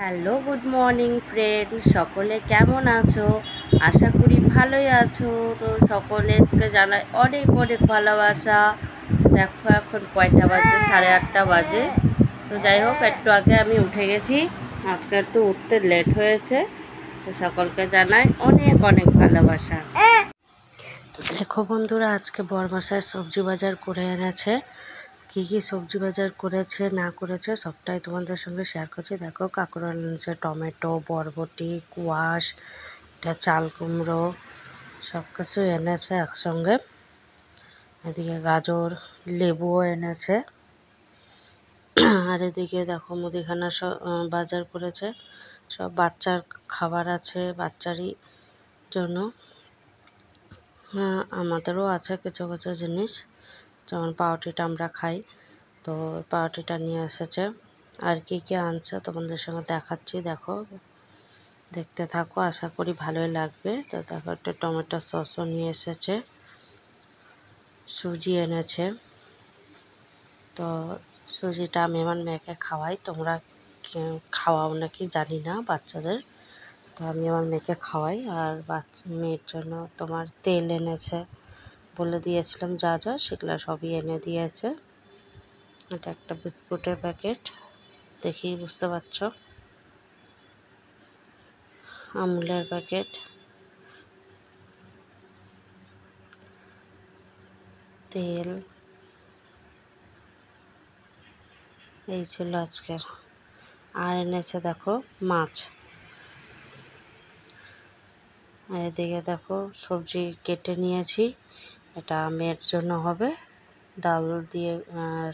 Hello, good morning friend. সকলে কেমন আছো? আশা করি ভালোই আছো। তো সকলেরকে জানাই অনেক অনেক ভালোবাসা। দেখো এখন কয়টা বাজে, 8:30 বাজে। তো যাই হোক, একটু আগে আমি উঠে গেছি। আজকে একটু উঠতে লেট হয়েছে। তো সকলকে জানাই অনেক অনেক ভালোবাসা। তো দেখো বন্ধুরা, আজকে বরমশাই সবজি বাজার করে এনেছে। কী কী সবজি বাজার করেছে না করেছে সবটাই তোমাদের সঙ্গে শেয়ার করছি। দেখো, কাঁকরোল এনেছে, টমেটো, বরবটি, কোয়াশ, এটা চাল কুমড়ো, সব কিছু এনেছে একসঙ্গে। এদিকে গাজর, লেবুও এনেছে। আর এদিকে দেখো মুদিখানা বাজার করেছে। সব বাচ্চার খাবার আছে, বাচ্চারই জন্য। আমাদেরও আছে কিছু কিছু জিনিস, যেমন পাউরুটিটা আমরা খাই, তো পাউরুটিটা নিয়ে এসেছে। আর কি কি আনছে তোমাদের সঙ্গে দেখাচ্ছি, দেখো দেখতে থাকো, আশা করি ভালোই লাগবে। তো দেখো, একটা টমেটো সসও নিয়ে এসেছে, সুজি এনেছে। তো সুজিটা আমি আমার মেয়েকে খাওয়াই, তোমরা খাওয়াও নাকি জানি না বাচ্চাদের। তো আমি আমার মেয়েকে খাওয়াই। আর মেয়ের জন্য তোমার তেল এনেছে, বলে দিয়েছিলাম যা যা সেগুলো সবই এনে দিয়েছে। এটা একটা বিস্কুটের প্যাকেট, দেখেই বুঝতে পারছো, আমুলের প্যাকেট, তেল, এই ছিল আজকের। আর এনেছে দেখো মাছ। এদিকে দেখো সবজি কেটে নিয়েছি, এটা মেয়ের জন্য হবে, ডাল দিয়ে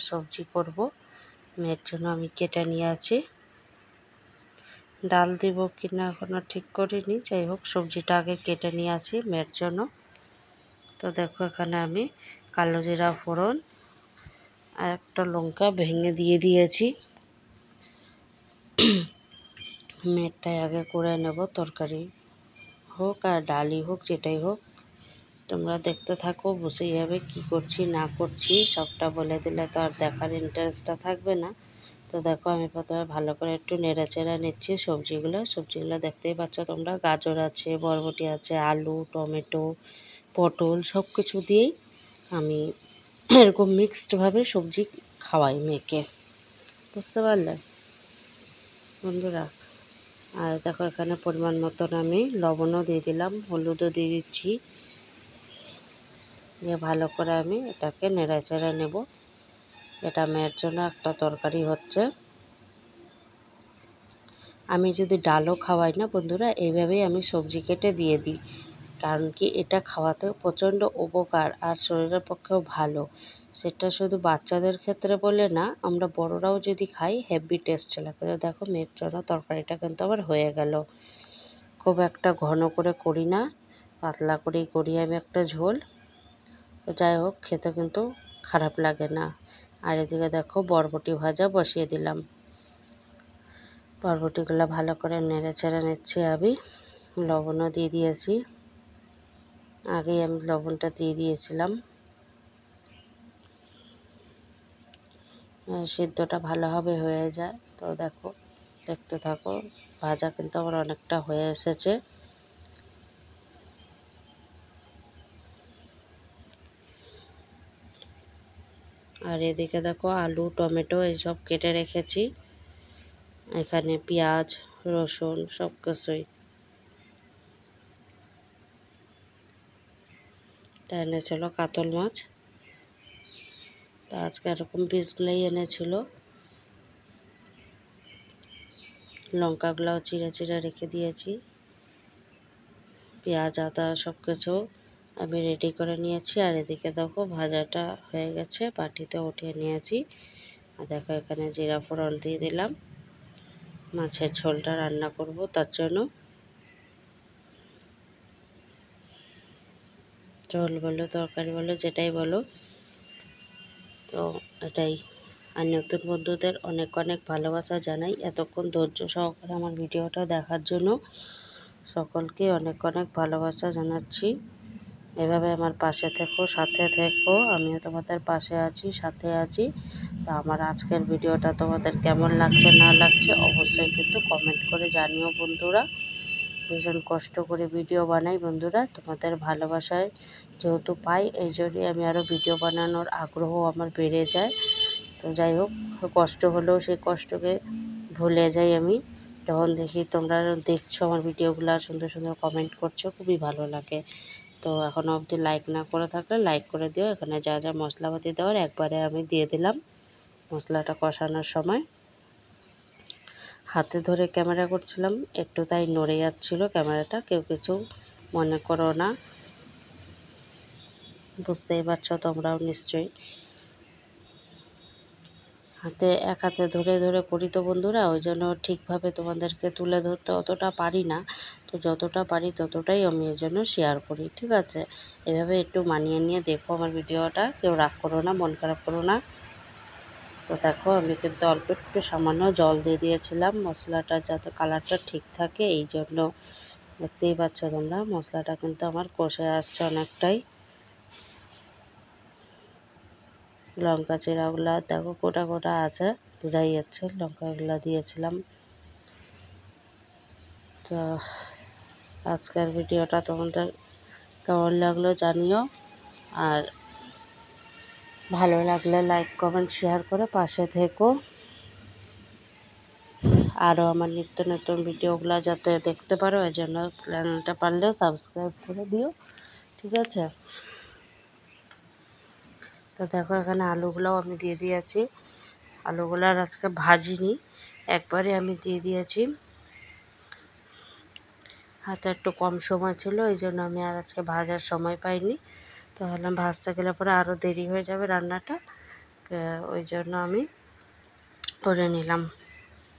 সবজি করব। মেয়ের জন্য আমি কেটে নিয়ে আছি। ডাল দিব কিনা এখনও ঠিক করিনি, যাই হোক সবজিটা আগে কেটে নিয়ে আছি মেয়ের জন্য। তো দেখো এখানে আমি কালো জিরা ফোড়ন আর একটা লঙ্কা ভেঙে দিয়ে দিয়েছি। মেয়েরটাই আগে করে নেব, তরকারি হোক আর ডালই হোক, যেটাই হোক। তোমরা দেখতে থাকো, বুঝেই যাবে কী করছি না করছি। সবটা বলে দিলে তো আর দেখার ইন্টারেস্টটা থাকবে না। তো দেখো আমি প্রথমে ভালো করে একটু নেড়েচেড়ে নিচ্ছি সবজিগুলো দেখতেই পাচ্ছ তোমরা। গাজর আছে, বরবটি আছে, আলু, টমেটো, পটল, সব কিছু দিয়েই আমি এরকম মিক্সডভাবে সবজি খাওয়াই মেয়েকে, বুঝতে পারলে বন্ধুরা। আর দেখো এখানে পরিমাণ মতন আমি লবণও দিয়ে দিলাম, হলুদও দিয়ে দিচ্ছি, দিয়ে ভালো করে আমি এটাকে নেড়েচেড়ে নেব। এটা মেয়ের জন্য একটা তরকারি হচ্ছে। আমি যদি ডালও খাওয়াই না বন্ধুরা, এইভাবেই আমি সবজি কেটে দিয়ে দিই, কারণ কি এটা খাওয়াতে প্রচণ্ড উপকার আর শরীরের পক্ষেও ভালো। সেটা শুধু বাচ্চাদের ক্ষেত্রে বলে না, আমরা বড়রাও যদি খাই হেভি টেস্ট লাগে। তো দেখো মেয়ের জন্য তরকারিটা কিন্তু আবার হয়ে গেল। খুব একটা ঘন করে করি না, পাতলা করেই করি আমি একটা ঝোল। তো যাই হোক, খেতে কিন্তু খারাপ লাগে না। আর এদিকে দেখো বরবটি ভাজা বসিয়ে দিলাম। বরবটিগুলো ভালো করে নেড়ে চেড়ে নিচ্ছি আমি। লবণও দিয়ে দিয়েছি, আগেই আমি লবণটা দিয়ে দিয়েছিলাম। সিদ্ধটা ভালোভাবে হয়ে যায়। তো দেখো দেখতে থাকো, ভাজা কিন্তু আমার অনেকটা হয়ে এসেছে। আর এদিকে দেখো আলু, টমেটো এইসব কেটে রেখেছি। এখানে পেঁয়াজ, রসুন সব কিছুই। এটা এনেছিল কাতল মাছ, তা আজকে এরকম পিসগুলোই এনেছিল। লঙ্কাগুলোও চিড়ে চিড়ে রেখে দিয়েছি। পেঁয়াজ, আদা সব কিছু আমি রেডি করে নিয়েছি। আর এদিকে দেখো ভাজাটা হয়ে গেছে, বাটিতে উঠিয়ে নিয়েছি। আর দেখো এখানে জিরা ফোড়ন দিয়ে দিলাম। মাছের ঝোলটা রান্না করব, তার জন্য ঝোল বলো তরকারি বলো যেটাই বলো, তো এটাই। আর নতুন বন্ধুদের অনেক অনেক ভালোবাসা জানাই, এতক্ষণ ধৈর্য সহকারে আমার ভিডিওটা দেখার জন্য সকলকে অনেক অনেক ভালোবাসা জানাচ্ছি। এভাবে আমার পাশে থেকো, সাথে থেকো, আমিও তোমাদের পাশে আছি, সাথে আছি। তো আমার আজকের ভিডিওটা তোমাদের কেমন লাগছে না লাগছে অবশ্যই কিন্তু কমেন্ট করে জানিও বন্ধুরা। ভীষণ কষ্ট করে ভিডিও বানাই বন্ধুরা, তোমাদের ভালোবাসায় যেহেতু পাই এই জন্যই আমি আরও ভিডিও বানানোর আগ্রহ আমার বেড়ে যায়। তো যাই হোক, কষ্ট হলেও সেই কষ্টকে ভুলে যাই আমি যখন দেখি তোমরা দেখছো আমার ভিডিওগুলো, সুন্দর সুন্দর কমেন্ট করছো, খুবই ভালো লাগে। তো এখনও অবধি লাইক না করে থাকলে লাইক করে দিও। এখানে যা যা মশলাপাতি দেওয়ার একবারে আমি দিয়ে দিলাম। মশলাটা কষানোর সময় হাতে ধরে ক্যামেরা করছিলাম, একটু তাই নড়ে যাচ্ছিলো ক্যামেরাটা, কেউ কিছু মনে করো না, বুঝতেই পারছো তোমরাও নিশ্চয়ই। এক হাতে ধরে ধরে করি তো বন্ধুরা, ওই জন্য ঠিকভাবে তোমাদেরকে তুলে ধরতে অতটা পারি না। তো যতটা পারি ততটাই আমি এই জন্য শেয়ার করি, ঠিক আছে? এভাবে একটু মানিয়ে নিয়ে দেখো আমার ভিডিওটা, কেউ রাগ করো না, মন খারাপ করো না। তো দেখো আমি কিন্তু অল্প একটু সামান্য জল দিয়ে দিয়েছিলাম মশলাটা যাতে কালারটা ঠিক থাকে, এই জন্য দেখতেই পাচ্ছ তোমরা মশলাটা কিন্তু আমার কষে আসছে অনেকটাই। লঙ্কা চিরাগুলা দেখো গোটা গোটা আছে, বোঝাই যাচ্ছে লঙ্কাগুলা দিয়েছিলাম। তো আজকের ভিডিওটা তোমাদের কেমন লাগলো জানিও, আর ভালো লাগলে লাইক কমেন্ট শেয়ার করে পাশে থেকো। আরও আমার নিত্য নতুন ভিডিওগুলো যাতে দেখতে পারো এই জন্য চ্যানেলটা পারলে সাবস্ক্রাইব করে দিও, ঠিক আছে? তো দেখো এখানে আলুগুলোও আমি দিয়ে দিয়েছি, আলুগুলো আর আজকে ভাজিনি, একবারে আমি দিয়ে দিয়েছি। হাতে একটু কম সময় ছিল এই জন্য আমি আর আজকে ভাজার সময় পাইনি। তো ভাবলাম ভাজতে গেলে পরে আরও দেরি হয়ে যাবে রান্নাটা, ওই জন্য আমি করে নিলাম।